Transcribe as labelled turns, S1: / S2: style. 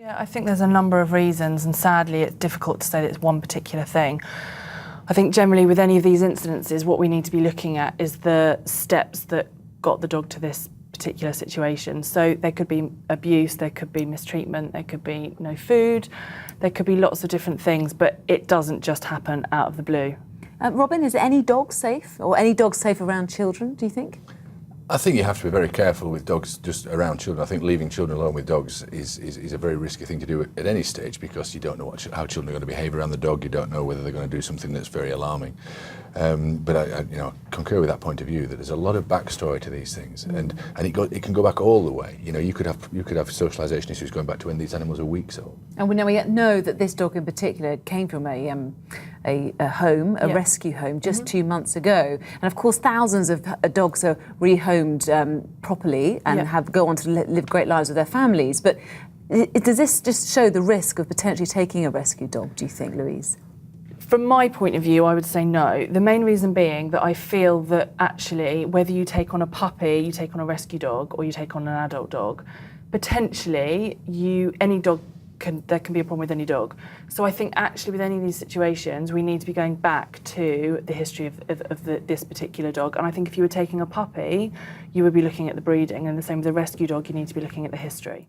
S1: Yeah, I think there's a number of reasons, and sadly it's difficult to say that it's one particular thing. I think generally with any of these incidences, what we need to be looking at is the steps that got the dog to this particular situation. So there could be abuse, there could be mistreatment, there could be no food, there could be lots of different things, but it doesn't just happen out of the blue.
S2: Robin, is any dog safe, or any dog safe around children, do you think?
S3: I think you have to be very careful with dogs just around children. I think leaving children alone with dogs is a very risky thing to do at any stage, because you don't know how children are going to behave around the dog. You don't know whether they're going to do something that's very alarming. But I concur with that point of view, that there's a lot of backstory to these things, and it can go back all the way. You know, you could have socialisation issues going back to when these animals are weeks old.
S2: And we know that this dog in particular came from a home, a rescue home, just 2 months ago. And of course, thousands of dogs are rehomed properly and go on to live great lives with their families. But does this just show the risk of potentially taking a rescue dog, do you think, Louise?
S1: From my point of view, I would say no. The main reason being that I feel that actually, whether you take on a puppy, you take on a rescue dog, or you take on an adult dog, potentially there can be a problem with any dog. So I think actually with any of these situations, we need to be going back to the history of this particular dog. And I think if you were taking a puppy, you would be looking at the breeding, and the same with a rescue dog, you need to be looking at the history.